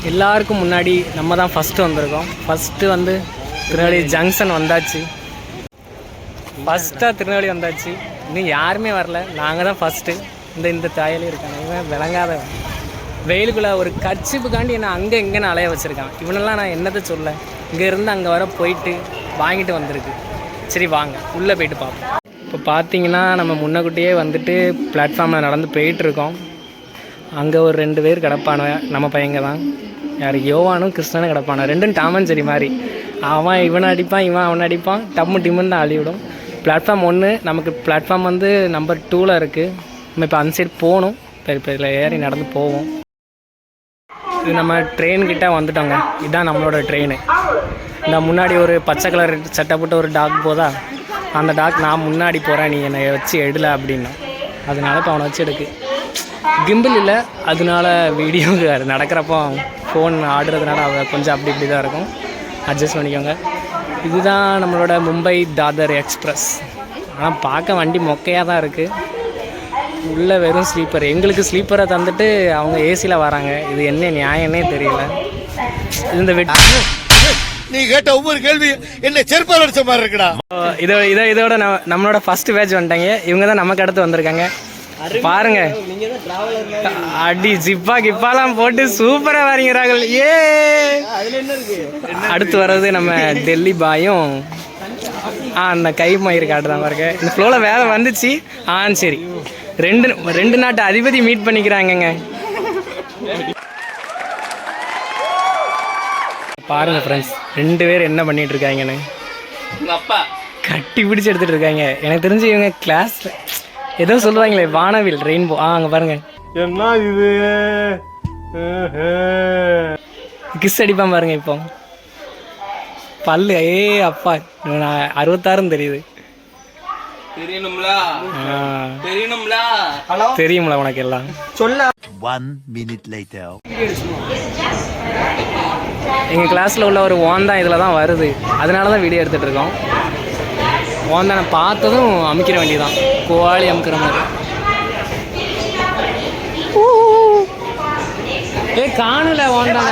எல்லாருக்கும் முன்னாடி நம்ம தான் ஃபஸ்ட்டு வந்திருக்கோம். ஃபஸ்ட்டு வந்து திருநெல்வேலி ஜங்ஷன் வந்தாச்சு. ஃபஸ்ட்டாக திருநெல்வேலி வந்தாச்சு. இன்னும் யாருமே வரல, நாங்கள் தான் ஃபஸ்ட்டு. இந்த தாயிலே இருக்காங்க. இவன் விளங்காத வெயிலுக்குள்ளே ஒரு கர்ச்சிப்புக்காண்டி என்ன அங்கே இங்கேன்னு அலைய வச்சுருக்கான். இவனெல்லாம் நான் என்னத்தை சொல்ல, இங்கேருந்து அங்கே வர போயிட்டு வாங்கிட்டு வந்திருக்கு. சரி வாங்க உள்ளே போயிட்டு பார்ப்போம். இப்போ பார்த்தீங்கன்னா நம்ம முன்னக்கூட்டியே வந்துட்டு பிளாட்ஃபார்மில் நடந்து போயிட்டுருக்கோம். அங்கே ஒரு 2 பேர் கிடப்பானுவ, நம்ம பையங்க தான். யார் யோவானும் கிருஷ்ணனும் கிடப்பானு. ரெண்டும் டாமன் சரி மாதிரி. அவன் இவனை அடிப்பான், இவன் அவனை அடிப்பான். டம்மு டிம்முன்னு தான் அழிவிடும். பிளாட்ஃபார்ம் 1 நமக்கு பிளாட்ஃபார்ம் வந்து நம்பர் 2ல் இருக்குது. நம்ம இப்போ அந்த சைடு போகணும். இப்போ இதில் ஏறி நடந்து போவோம். இது நம்ம ட்ரெயின்கிட்ட வந்துட்டோங்க. இதுதான் நம்மளோட ட்ரெயின். இந்த முன்னாடி ஒரு பச்சை கலர் சட்டை போட்டு ஒரு டாக் போதா, அந்த டாக் நான் முன்னாடி போகிறேன், நீ என்னை வச்சு எடுல அப்படின்னா. அதனால இப்போ அவனை வச்சு எடுக்கு. கிம்பிள் இல்லை, அதனால வீடியோ நடக்கிறப்போ ஃபோன் ஆடுறதுனால அவள் கொஞ்சம் அப்படி இப்படி தான் இருக்கும். அட்ஜஸ்ட் பண்ணிக்கோங்க. இதுதான் நம்மளோட மும்பை தாதர் எக்ஸ்பிரஸ். ஆனால் பார்க்க வண்டி மொக்கையாக தான் இருக்குது. உள்ளே வெறும் ஸ்லீப்பர். எங்களுக்கு ஸ்லீப்பரை தந்துட்டு அவங்க ஏசியில் வராங்க. இது என்ன நியாயம்னே தெரியல. இந்த நீ கேட்ட ஒவ்வொரு கேள்வி என்ன செருப்பால் அடிச்ச மாதிரி இருக்குடா. இதோட நம்மளோட ஃபர்ஸ்ட் பேட்ச் வந்துட்டாங்க. இவங்க தான் நமக்கு அடுத்து வந்திருக்காங்க. பாருங்க, அடி ஜிப்பா கிப்பாலாம் போட்டு சூப்பரா வரீங்க ராகுல். ஏ அடுத்து வர்றது நம்ம டெல்லி பாயும். அந்த கை மயிறு காட்டுதான் பாருங்க. இந்த ஃப்ளோவில் வேலை வந்துச்சு. சரி, ரெண்டு நாட்டு அதிபதி மீட் பண்ணிக்கிறாங்கங்க. பாருங்க ஃப்ரெண்ட்ஸ், 2 பேர் என்ன பண்ணிட்டு இருக்காங்கன்னு அப்பா கட்டி பிடிச்சி எடுத்துட்டு இருக்காங்க. எனக்கு தெரிஞ்சு இவங்க கிளாஸ்ல ஏதோ சொல்லுவாங்களே, வானவில் ரெயின்போ. அங்கே பாருங்க, என்ன இது கிஸ் அடிப்பான் பாருங்க. இப்போ பல்லு அப்பா 66 தெரியுது. தெரியும்ல உனக்கு எல்லாம். சொல்ல 1 minute later. எங்கள் கிளாஸில் உள்ள ஒரு ஓந்தான் இதில் தான் வருது. அதனால தான் வீடியோ எடுத்துகிட்டு இருக்கோம். ஓந்தானை பார்த்ததும் அமுக்கிற வேண்டியதான், கோவாளி அமுக்கிற மாதிரி. காணல ஓந்தான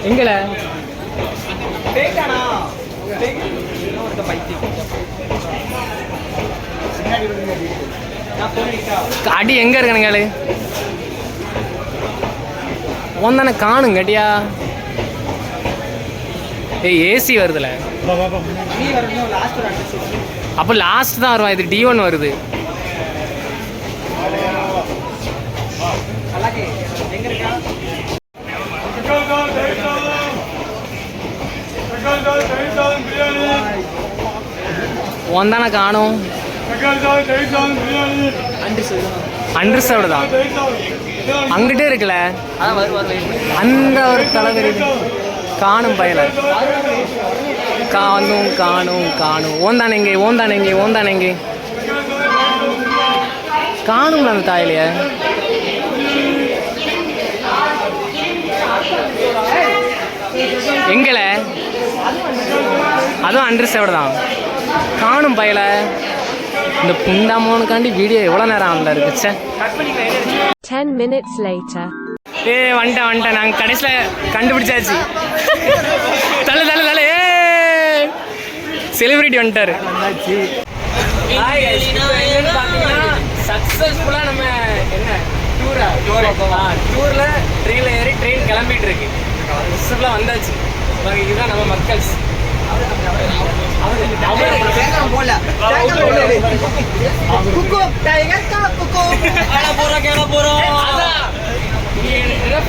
எங்கல அடி எங்க இருக்கானுங்களு? ஓந்தானே காணும் கட்டியா. ஏசி வருதுல, அப்போ லாஸ்ட் தான் வருவான். இது D1 வருது. ஓந்தானே காணும். அண்டர்ஸ்டாண்ட் தான் அங்கிட்டே இருக்குல்ல, அந்த ஒரு தலைவரி காணும் பயல. காணும் காணும் காணும். ஓந்தானேங்க காணும்ல அந்த தாயிலைய. எங்கல அதுவும் அண்டர்ஸ்டாண்ட் தான் காணும் பயல. இந்த புண்டாமோனுக்காண்டி வீடியோ எவ்வளோ நேரம் ஆகல இருக்குச்சே. 10 minutes later. வந்துட்டேன். நாங்கள் கடைசியில் கண்டுபிடிச்சாச்சு. தலை செலிபிரிட்டி வந்துட்டாரு. சக்ஸஸ்ஃபுல்லாக நம்ம என்ன டூரில் ட்ரெயினில் ஏறி ட்ரெயின் கிளம்பிட்டு இருக்கு. சக்ஸஸ்ஃபுல்லாக வந்தாச்சு. இதுதான் நம்ம மக்கள்ஸ்.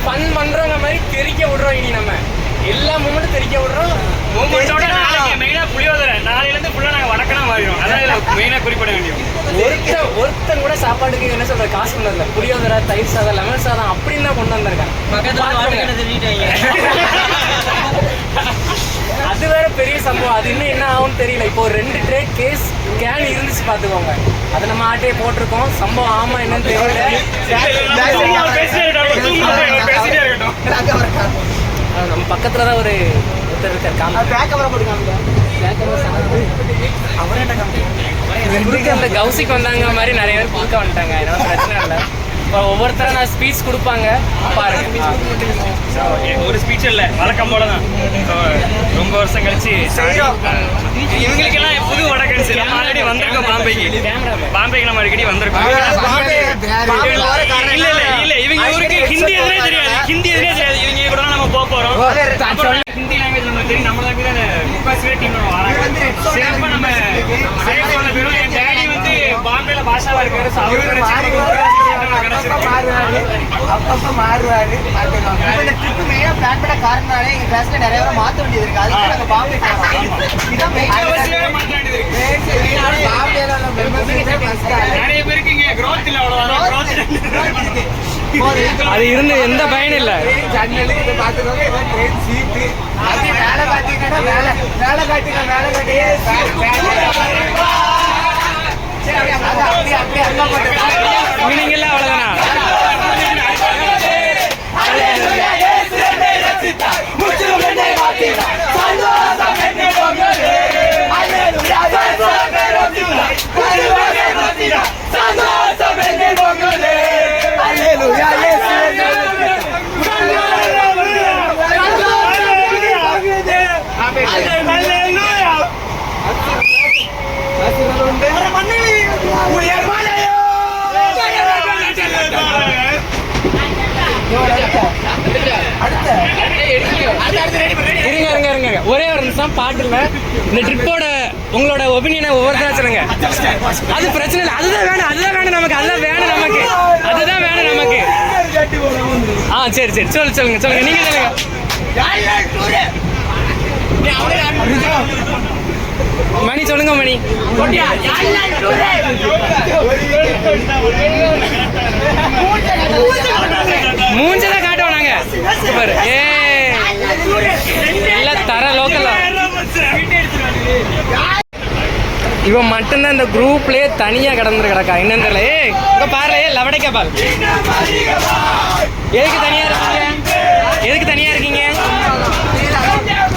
ஃபன் பண்றவங்க மாதிரி தெரிக்க விடுறோம். இனி நம்ம எல்லா மூமெண்ட்டும் தெரிக்க விடுறோம். மெயினாக புளியோதரை நாளையிலேருந்து ஃபுல்லாக நாங்கள் வடக்கனா மாறிடும். அதான் மெயினாக குறிப்பிட வேண்டியும். ஒருத்தன் கூட சாப்பாட்டுக்கு என்ன சொல்ற காசு கொண்டு வரல. புளியோதரை, தயிர் சாதம், லெமன் சாதம் அப்படின்னு தான் கொண்டு வந்திருக்காங்க. அது வேற பெரிய சம்பவம். அது இன்னும் என்ன ஆகும்னு தெரியல. இப்போ 2 ட்ரே கேன் இருந்துச்சு பார்த்துக்கோங்க. அதை நம்ம ஆட்டையே போட்டிருக்கோம். சம்பவம் ஆமா என்னன்னு தெரியல. நம்ம பக்கத்துல தான் ஒருத்தர் இருக்கார். அந்த கௌசிக்கு வந்தாங்க மாதிரி நிறைய பேர் குறுக்க வந்துட்டாங்க. அதனால பிரச்சனை இல்லை. இப்போ ஒவ்வொருத்தரும் நான் ஸ்பீச் கொடுப்பாங்க பாருங்க. ஒரு ஸ்பீச் இல்லை, வழக்கம் போல தான். ரொம்ப வருஷம் கழிச்சு இவங்களுக்கெல்லாம் புது வடை கிடைச்சு நம்ம ஆல்ரெடி வந்திருக்கோம் பாம்பேக்கு நம்ம அடிக்கடி வந்திருக்கோம். இல்ல இல்ல இல்ல இவங்க ஊருக்கு ஹிந்தி எதுனே தெரியாது. இவங்க கூட நம்ம போக போறோம். ஹிந்தி லாங்குவேஜ் நம்ம தெரியும். நம்ம தான் முக்காசி பேர் டீம் வராங்க. சிறப்பா நம்ம சேஃபான பேரும். என் டேடி வந்து பாம்பேல பாஷாவா இருக்காரு. அப்பப்ப மாறுவாரு. இந்த ட்ரிப் மெயினா பிளான் பண்ண காரணம்னாலே எங்க கிளாஸ்ல நிறைய பேரை மாத்த வேண்டியது இருக்கு. அதுக்கு நாங்க பாம்பே போறோம். இதான் நிறைய பேருக்கு இங்க growth இல்ல, அவ்வளவுதான். அது இருந்து எந்த பயனும் இல்லை. ஜன்னலுக்கு பாத்துக்கோங்க. இதான் ட்ரெயின் சீட்டு. அது மேல பாத்தீங்கன்னா மேல காட்டுங்க. மீனிங் இல்லை, அவ்வளோதானா? இருங்க ஒரே ஒரு நிமிஷம். பாட்டு இல்லை, இந்த ட்ரிப்போட உங்களோட ஒப்பீனியனை ஒவ்வொருத்தரும் சொல்லுங்க. அது பிரச்சனை இல்லை, அதுதான் வேணும் நமக்கு. சரி சொல்லுங்க நீங்க சொல்லுங்க. மணி சொல்லுங்க. மணி மூஞ்சல காட்டுவோம் நாங்க. சூப்பர். எல்லாம் தர லோக்கல். இவன் மட்டும்தான் இந்த குரூப்லயே தனியா கடந்து கிடக்கா. என்னன்னு தெரியல. இங்க பாரு, லவடைக்கா பால். எதுக்கு தனியா இருக்கீங்க?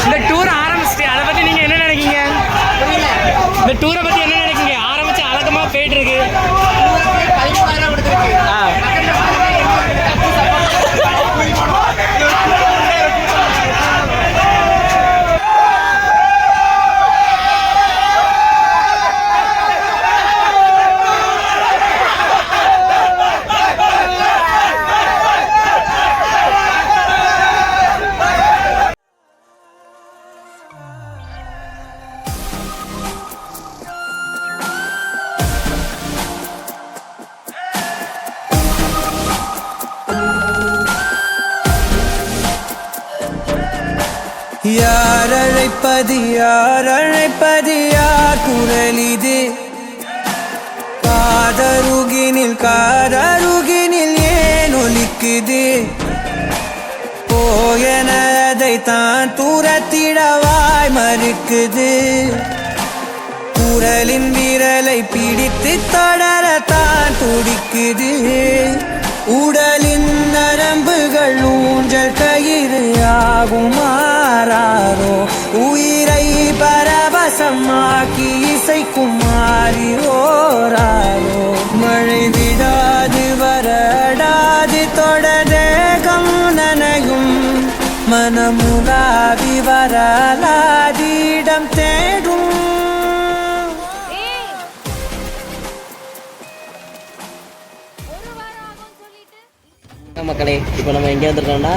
இந்த டூர் ஆரம்பிச்சுட்டு அதை பத்தி நீங்க என்ன நினைக்கீங்க? இந்த டூரை பத்தி என்ன நினைக்கீங்க? ஆரம்பிச்சு அழகமா போயிட்டு இருக்கு. யார் அழைப்பது யார் குரலிது? காதருகினில் ஏன் ஒலிக்குது? போயன அதை தான் தூரத்திடவாய் மறுக்குது. குரலின் விரலை பிடித்து தொடரத்தான் துடிக்குது. உடலின் நரம்புகள் ஊஞ்சல் கயிறு ஆகுமாறாரோ, உயிரை பரவசமாக்கி இசைக்கும் மாறி ஓராரோ. மழை விடாது வரடாது தொடரேகம் நனையும், மனமுலாவி வரலாதிடம் தேடும். மக்களே, இப்போ நம்ம எங்கே வந்திருக்கோம்னா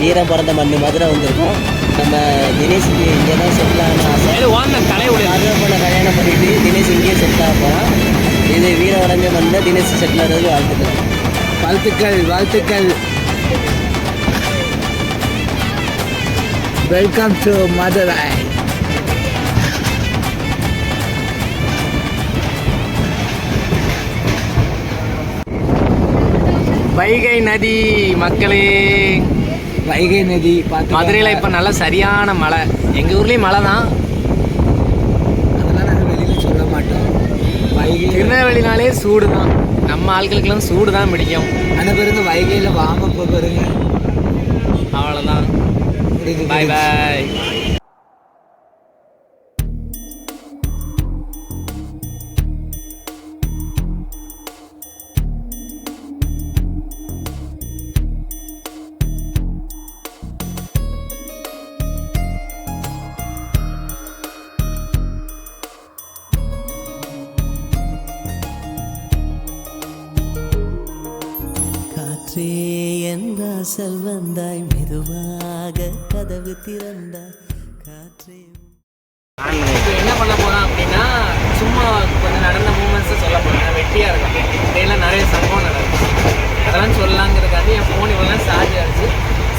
வீரம் பிறந்த மண்ணு மதுரை வந்திருக்கோம். நம்ம தினேஷுக்கு இங்கே தான் செட்டில் ஆகணும் ஆசை. அதே போல் கல்யாணம் பண்ணிட்டு தினேஷ் இங்கேயே செட்டில் ஆக போகிறான். இது வீரம் வரைஞ்ச மண்ணில் தினேஷ் செட்டில் ஆகிறதுக்கு வாழ்த்துக்கள். Welcome to Madurai. வைகை நதி மக்களே, வைகை நதி மதுரையில் இப்போ நல்ல சரியான மழை. எங்கள் ஊர்லேயும் மழை தான், அதெல்லாம் நாங்கள் வெளியில் சொல்ல மாட்டோம். வைகை திருநெல்வேலினாலே சூடு தான். நம்ம ஆட்களுக்கெல்லாம் சூடு தான் பிடிக்கும். அந்த பிறகு வைகையில் வாம போகிறங்க. அவ்வளோதான். பாய் பாய். காற்றே எந்த செல்வந்தாய் மெதுவாக கதவு திறந்தாய் காற்றே. இப்போ என்ன பண்ண போகிறோம் அப்படின்னா சும்மா கொஞ்சம் நடந்த மூமெண்ட்ஸை சொல்ல போகிறேன். வெட்டியாக இருக்கும், இதெல்லாம் நிறைய சம்பவம் நடக்கும், அதெல்லாம் சொல்லலாங்கிறதுக்காக என் ஃபோன் இவ்வளோ சார்ஜ் ஆகிடுச்சு,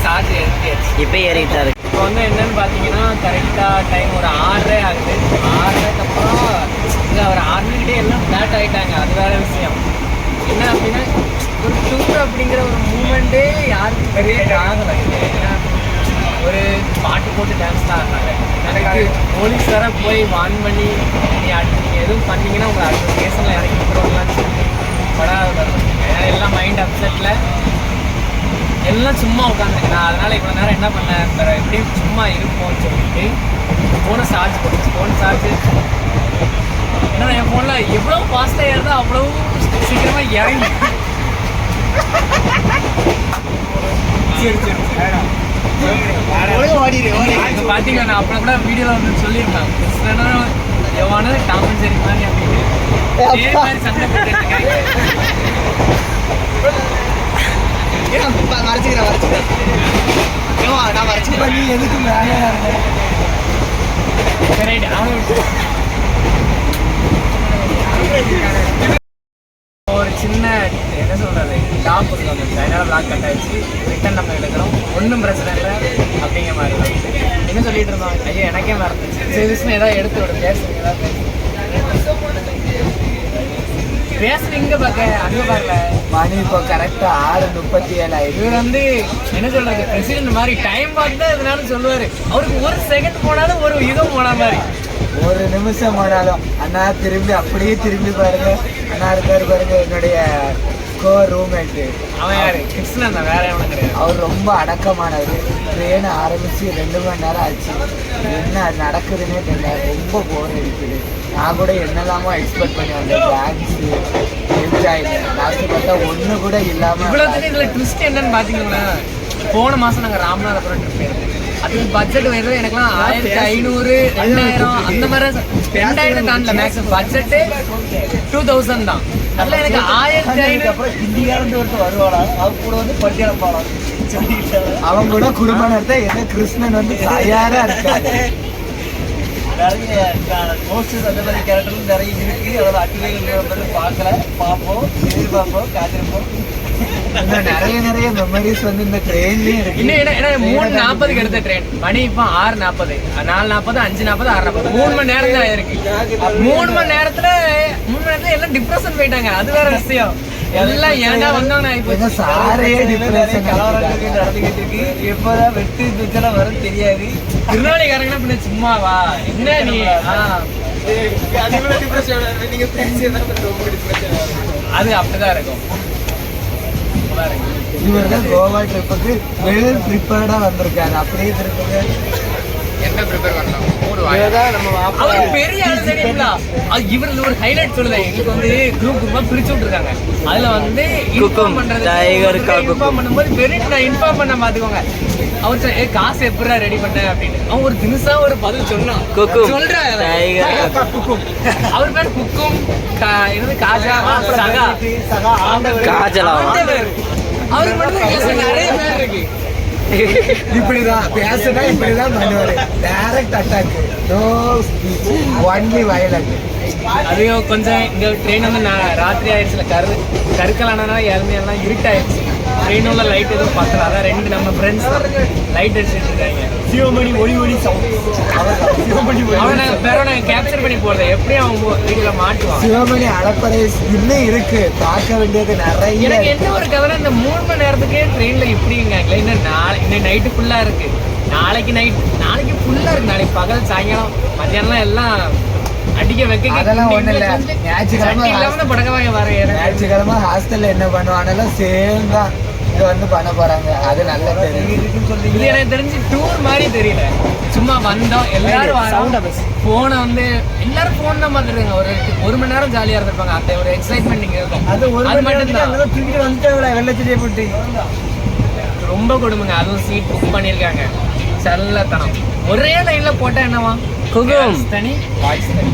சார்ஜ் ஏறியாச்சு. இப்போ ஏறிட்டா இருக்கு. இப்போ வந்து என்னென்னு பார்த்தீங்கன்னா கரெக்டாக டைம் ஒரு 6:30 ஆகுது. 6:30க்கு அப்புறம் இங்கே ஒரு 6 மணிக்கிட்டே எல்லாம் ஃப்ளாட் ஆகிட்டாங்க. அது வேறு விஷயம். என்ன அப்படின்னா ஒரு டூர் அப்படிங்கிற ஒரு மூமெண்ட்டே யாருக்கும் பெரிய ஆகலை. ஏன்னா ஒரு பாட்டு போட்டு டான்ஸ் தான் ஆடினாங்க. எனக்கு போலீஸ் வேற போய் வான் பண்ணி நீங்கள் எதுவும் பண்ணீங்கன்னா உங்களை அடுத்த ஸ்டேஷனில் இறக்கி விட்டுருவாங்களான்னு சொல்லி படாத வருவாங்க. ஏன்னா எல்லாம் மைண்ட் அப்செட்டில் எல்லாம் சும்மா உட்காந்துருக்கு. நான் அதனால் இவ்வளோ நேரம் என்ன பண்ணேன், வேறு எப்படியும் சும்மா இருப்போம்னு சொல்லிட்டு ஃபோனை சார்ஜ் போட்டுச்சு. ஃபோன் சார்ஜ் ஏன்னா என் ஃபோனில் எவ்வளோ ஃபாஸ்ட்டாக ஏறுதோ அவ்வளோ சீக்கிரமாக இறங்கி. சரி சரி இப்போ பார்த்தீங்கன்னா நான் அப்புறம் கூட வீடியோவில் வந்து சொல்லியிருப்பேன், கிருஷ்ணனா எவானது டாமன் சரி மாதிரி அப்படின்னு அதே மாதிரி சண்டை போட்டுருக்கேன். சரி ஒரு சின்ன என்ன சொல்கிறது டாப் இருக்குது, அதனால பிளாக் கட் ஆகிடுச்சு. ரிட்டன் நம்ம எடுக்கிறோம், ஒன்றும் பிரச்சனை இல்லை அப்படிங்கிற மாதிரி தான். என்ன சொல்லிட்டு இருந்தோம், ஐயோ எனக்கே மறந்துச்சு. சரி விஷயம் ஏதாவது எடுத்து விட பேசுறீங்க, பேசுறீங்க இங்கே பார்க்க அங்கே பார்க்கல. மணி இப்போ கரெக்டாக 6:37. இவர் வந்து என்ன சொல்றது பிரசிடென்ட் மாதிரி டைம் பார்த்து தான் எதுனாலும் சொல்லுவார். அவருக்கு ஒரு செகண்ட் போனாலும் ஒரு யுகம் போன மாதிரி. ஒரு நிமிஷம் ஆனாலும் அண்ணா திரும்பி அப்படியே திரும்பி பாருங்க. அண்ணா இருக்காரு பாருங்க, என்னுடைய ரூம்மேட்டு. அவன் யாரு, கிருஷ்ணன் தான், வேற எவனும் கிடையாது. அவர் ரொம்ப அடக்கமானவர். ட்ரெயின் ஆரம்பித்து 2 மணி நேரம் ஆச்சு, என்ன நடக்குதுன்னே தெரியல. ரொம்ப போர் அடிக்குது. நான் கூட என்னெல்லாமோ எக்ஸ்பெக்ட் பண்ணி வந்தேன், டான்ஸு என்ஜாய். லாஸ்ட்டு பார்த்தா ஒன்று கூட இல்லாமல். இவ்வளோத்துக்கு இதில் ட்விஸ்ட் என்னன்னு பார்த்தீங்கன்னா, போன மாதம் நாங்கள் ராமநாதபுரம் ட்ரிப் போயிருக்கோம். அதுக்கு பட்ஜெட் வருது எனக்குலாம் 1500 2000 அந்த மாதிரி 2000 தாண்டல. மேக்ஸிமம் பட்ஜெட்டு 2000 தான். அதில் எனக்கு 1500. அப்புறம் இந்தியாவிலேருந்து ஒருத்தர் வருவாளா, அவங்க கூட வந்து பட்டியலம் போகலாம். அவங்க கூட குடும்பம் நடத்த என்ன கிருஷ்ணன் வந்து தயாராக இருக்காரு. நிறைய போஸ்டர்ஸ் அந்த மாதிரி கேரக்டர்ஸ் நிறைய இருக்கு. அதோட அட்டுகைகள் பார்க்கல, பார்ப்போம், எதிர்பார்ப்போம், காத்திருப்போம். நிறைய மெமரிஸ் வந்து இந்த ட்ரெயின்லயும் இருக்கு. இன்னும் 3:40க்கு எடுத்த ட்ரெயின், மணி இப்போ 6:40, 4:40, 5:40, 6:40, 3 மணி நேரம் தான் இருக்கு. 3 மணி நேரத்துல எல்லாம் டிப்ரெஷன் போயிட்டாங்க. அது வேற விஷயம். எல்லாம் ஏன்னா வந்தோம். இப்போ சாரே டிப்ரெஷன் கலவரங்களுக்கு நடந்துகிட்டு இருக்கு. எப்போதான் வெட்டு துச்செல்லாம் வரும் தெரியாது. திருநாளிக்காரங்கன்னா பின்ன சும்மாவா என்ன நீ அது அப்படிதான் இருக்கும். இவர் தான் கோவா ட்ரிப்புக்கு வெல் ப்ரிப்பேர்டா வந்திருக்காரு. அப்படியே இருக்குங்க. என்ன ப்ரிப்பேர் பண்ணலாம், அவர் பெரிய இவரு ஒரு ஹைலைட் சொல்லுது. எங்களுக்கு வந்து குரூப் பிரிச்சு விட்டுருக்காங்க. அதுல வந்து இன்ஃபார்ம் பண்ணும்போது பெரிய நான் இன்ஃபார்ம் பண்ண பாத்துக்கோங்க. அவர் காசு எப்படா ரெடி பண்ண அப்படின்னு அவன் ஒரு தினுசா ஒரு பதில் சொன்னான். சொல்றாரு அவர் பேர் குக்கும், காஜா, காஜலா, அவருக்கு மட்டும் நிறைய பேர் இருக்கு. இப்படிதான் பேசுனா இப்படிதான் பண்ணுவாரு. Direct attack, no speech, only violent. அதையும் கொஞ்சம் இங்க ட்ரெயின் வந்து ராத்திரி ஆயிடுச்சுல, கருக்கலானா எல்லாம் இருட்டாயிடுச்சு. ட்ரெயினோட லைட் எதுவும் பத்தல. அதான் 2 நம்ம ஃப்ரெண்ட்ஸ் லைட் அடிச்சுட்டு இருக்காங்க. சிவமணி ஒளி அவனை பேரோட கேப்சர் பண்ணி போறது எப்படியும் அவங்க வீட்டுல மாட்டுவான். சிவமணி அலப்பறை இன்னும் இருக்கு, பார்க்க வேண்டியது நிறைய. எனக்கு என்ன ஒரு கவலை, இந்த 3 மணி நேரத்துக்கே ட்ரெயின்ல இப்படிங்க. இன்னும் நைட்டு ஃபுல்லா இருக்கு, நாளைக்கு ஃபுல்லா இருக்கு. நாளைக்கு பகல் சாயங்காலம் மத்தியானம் எல்லாம் அடிக்க வைக்க. அதெல்லாம் ஒண்ணு இல்ல. ஞாயிற்றுக்கிழமை படக்கவாங்க வர. ஞாயிற்றுக்கிழமை ஹாஸ்டல்ல என்ன பண்ணுவானெல்லாம் சேம் தான் இங்க வந்து பண்ண போறாங்க. அது நல்ல தெரியுதுன்னு இது எனக்கு தெரிஞ்சு டூர் மாதிரி தெரியல. சும்மா வந்தோம் எல்லாரும் போனை வந்து எல்லாரும் போன் தான் பார்த்துருக்காங்க. ஒரு மணி நேரம் ஜாலியா இருந்திருப்பாங்க. அந்த ஒரு எக்ஸைட்மெண்ட் இங்க இருக்கும். அது மட்டும் தான் வந்துட்டு வெள்ளச்சிரியை போட்டு ரொம்ப கொடுமைங்க. அதுவும் சீட் புக் பண்ணியிருக்காங்க. செல்லத்தனம். ஒரே லைன்ல போட்டா என்னவா? குகும் தனி வாய்ஸ் தனி.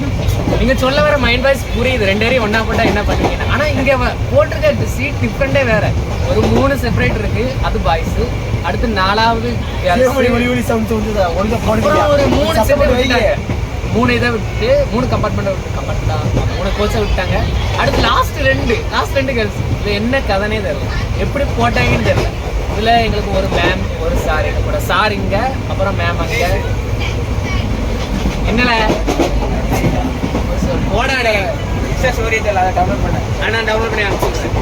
நீங்க சொல்ல வர மைண்ட் வாய்ஸ் புரியுது. 2 பேரையும் ஒண்ணா போட்டா என்ன பண்ணுவீங்க? ஆனா இங்க போட்டிருக்க சீட் டிஃப்ரெண்டே வேற. ஒரு 3 செப்பரேட் இருக்கு, அது பாய்ஸ். அடுத்து 4வது ஒரு 3 செப்பரேட் 3 இதை விட்டு 3 கம்பார்ட்மெண்ட் விட்டு 3 கோச்சை விட்டாங்க. அடுத்து லாஸ்ட் 2 கேர்ள்ஸ். இது என்ன கதைனே தெரியல, எப்படி போட்டாங்கன்னு தெரியல. இதுல எங்களுக்கு ஒரு மேம் ஒரு சார் எங்க கூட, சார் இங்க, அப்புறம் மேம் அங்க. என்னல போடாடே ஸ்டோரி தெரியல, அதை டவுன்லோட் பண்ண. டவுன்லோட் பண்ணி அனுப்பிச்சுடுறேன்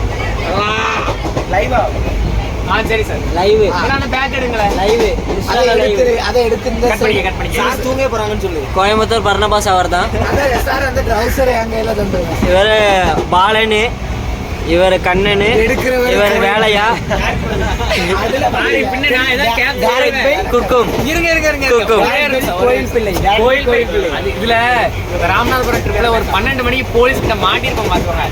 லைவா. சரி சார், லைவ் பேக் எடுங்களேன். லைவ் அதை எடுத்து கட் பண்ணி சார் தூங்க போறாங்கன்னு சொல்லு. கோயம்புத்தூர் பர்னபாஸ் அவர் தான். அந்த ட்ரவுசர் எங்க எல்லாம் தந்துருங்க. இவர் பாலனு, இவர் கண்ணனு, இவர் வேலையா, குக்கும் கோயில் பிள்ளை. இதுல ராமநாதபுரம் ட்ரிப்ல ஒரு 12 மணிக்கு போலீஸ் கிட்ட மாட்டிருப்போம் பாத்துவாங்க.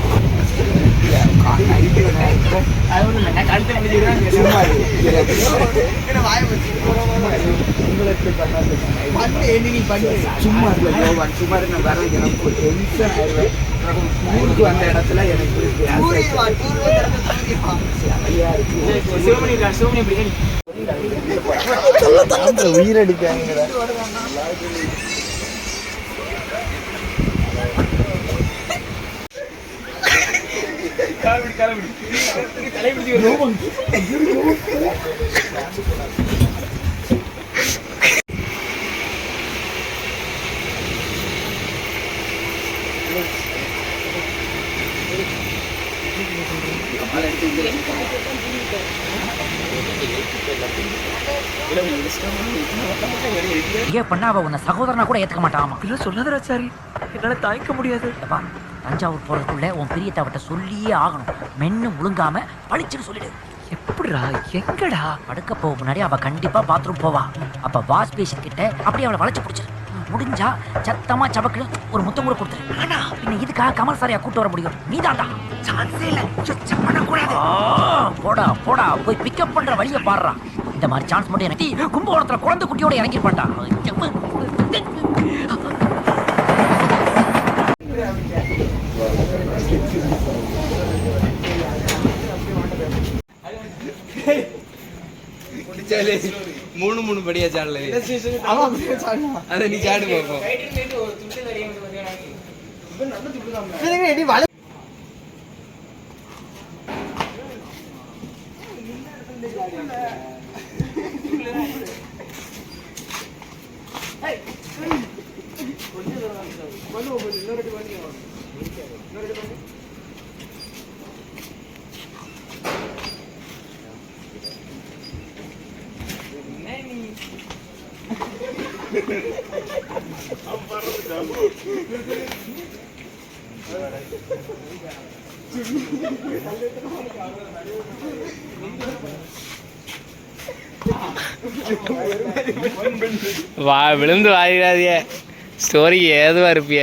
அந்த இடத்துல எனக்கு உயிரடிக்காங்க. பண்ணா அவ உன்னை சகோதரனா கூட ஏத்துக்க மாட்டாமா. இல்ல சொன்னதுரா சாரி, என்னால தாய்க்க முடியாது. தஞ்சாவூர் போறதுக்குள்ள உன் பிரியத்தை அவட்ட சொல்லியே ஆகணும். மென்னு முழுங்காம பழிச்சுன்னு சொல்லிடு. எப்படிடா எங்கடா? படுக்க போக முன்னாடி அவ கண்டிப்பா பாத்ரூம் போவா. அப்ப வாஷ் பேஷன் கிட்ட அப்படியே அவளை வளைச்சு பிடிச்சிரு. முடிஞ்சா சத்தமா சபக்குன்னு ஒரு முத்தம் கூட கொடுத்துரு. ஆனா பின்ன இதுக்காக கமல் சாரியா கூட்டு வர முடியும்? நீதான்டா. சான்ஸே இல்ல. பண்ணக்கூடாது. போடா போடா போய் பிக்கப் பண்ற வழியை பாடுறா. இந்த மாதிரி சான்ஸ் மட்டும் எனக்கு கும்பகோணத்துல குழந்தை குட்டியோட இறங்கிருப்பான்டா. மூணு படியா சாடல. அதை நீ சாடு பார்ப்போம். வா விழுந்து வாயிடாதிய ஸ்டோரி ஏதுவா இருப்பிய.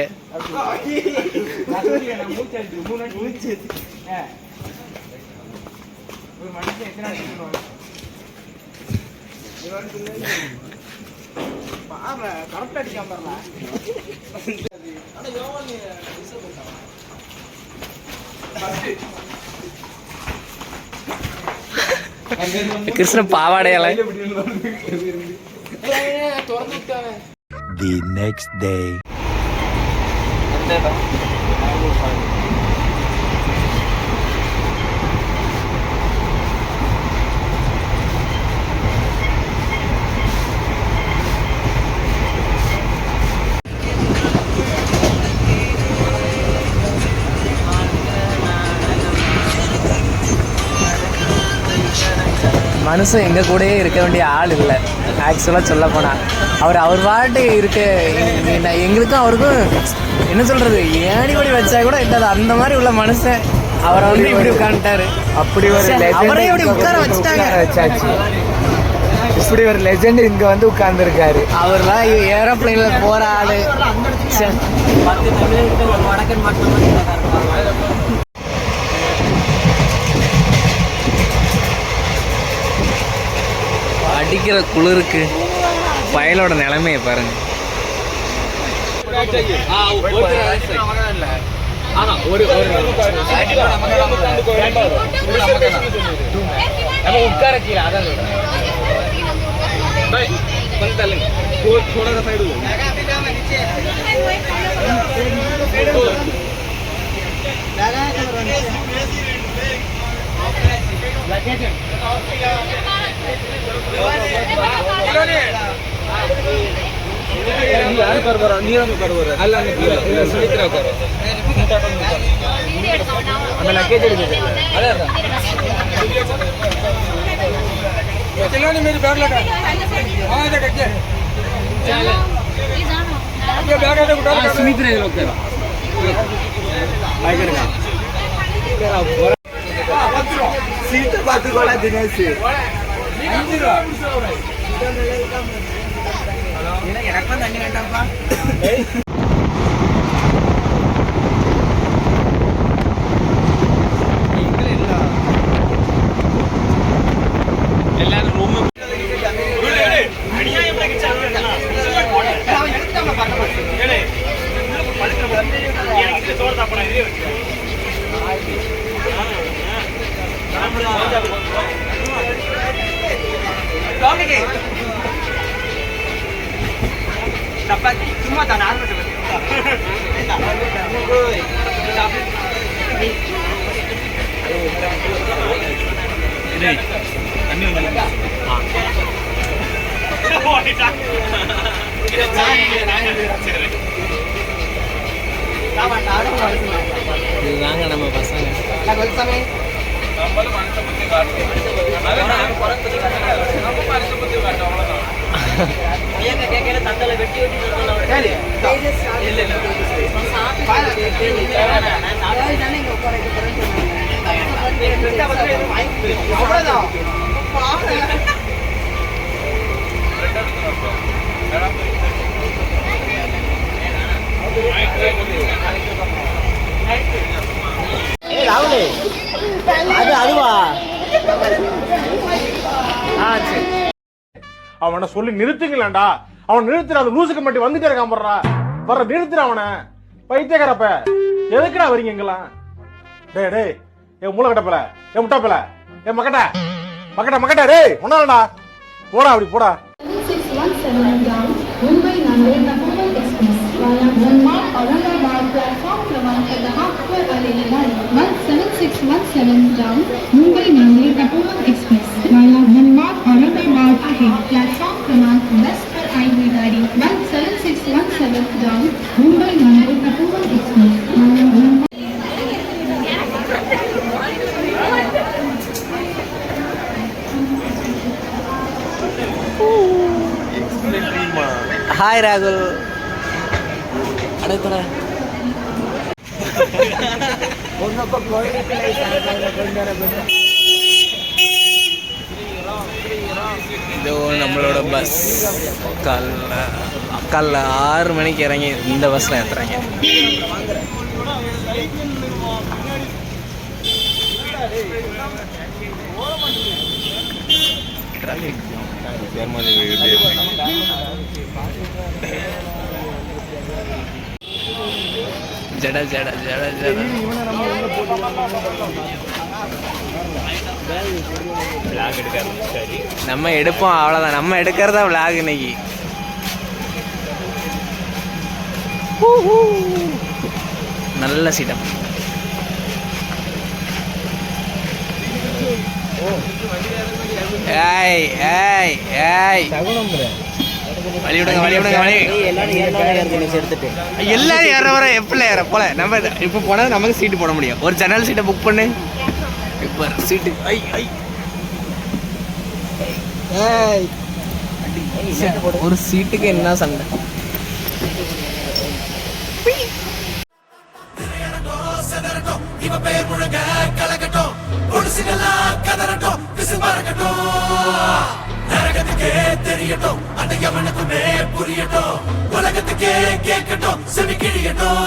கிருஷ்ண பாவாடையால. The next day. மனுஷன் எங்கள் கூடயே இருக்க வேண்டிய ஆள் இல்லை. ஆக்சுவலாக சொல்ல போனால் அவர் பாட்டு இருக்க எங்களுக்கும் அவருக்கும் என்ன சொல்கிறது, ஏணிபடி வச்சா கூட என்னது அந்த மாதிரி உள்ள மனுஷன். அவரை வந்து இப்படி உட்காந்துட்டாரு. அப்படி ஒரு அவரே இப்படி உட்கார வச்சுட்டாங்க. இப்படி ஒரு லெஜெண்ட் இங்க வந்து உட்கார்ந்துருக்காரு. அவர்லாம் ஏரோப்ளைன்ல போற ஆளு. வடக்கன் மட்டும் அடிக்கிற குளிருக்கு பயலோட நிலைமையை பாருங்க. உட்கார கீழே அதான் சீட்டை பார்த்துக்கோடா தினேஷ். எனக்கும் தண்ணி வேண்டாம்ப்பா. எல்லாரும் ரூம் சும்மா தான் இதுதாங்க நம்ம பசங்க. ராகுலே அதுவா அவனை சொல்லி நிறுத்துங்களேன்டா. அவன் நிறுத்துற அந்த லூசுக்கு மட்டும் வந்துட்டே இருக்கான் போடுறா. வர நிறுத்துற அவனை. பைத்தியக்காரப்ப எதுக்குடா வரீங்க எங்கெல்லாம்? டேய் டேய் என் மூளை கட்டப்பல, என் முட்டாப்பல, என் மக்கட்ட மக்கட்ட மக்கட்ட டேய் ஒன்னாடா போடா, அப்படி போடா. 1617 down Mumbai Nanded Napoleon Express via Walmart Aurangabad platform क्रमांक 10 पर आलेली गाडी 17617 down Mumbai Nanded Napoleon Express via Walmart Aurangabad आहे. प्लॅटफॉर्म क्रमांक 10 पर आलेली गाडी 17617 down Mumbai Nanded Napoleon Express via Walmart. Hi ராகுல். அடைத்தர இதோ நம்மளோட பஸ் காலைல 6 மணிக்கு இறங்கி இந்த பஸ்ஸில் ஏற்றுறாங்க. ஜட ஜட ஜட ஜட நம்ம எடுப்போம், அவ்வளோதான். நம்ம எடுக்கிறதா விளாக் இன்னைக்கு. நல்ல சீட்டம். ஏய் ஏய் ஏய் வழி விடுங்க, வழி விடுங்க, வழி. எல்லாரும் ஏற வர எப்படி ஏற போல. நம்ம இப்போ போனால் நமக்கு சீட்டு போட முடியும். ஒரு ஜன்னல் சீட்டை புக் பண்ணு. இப்போ சீட்டு ஐ ஐ ஒரு சீட்டுக்கு என்ன சண்டை. தெரியட்டும் அந்த எவனுக்குமே புரியட்டும், உலகத்துக்கே கேட்கட்டும், செவி கிழியட்டும்.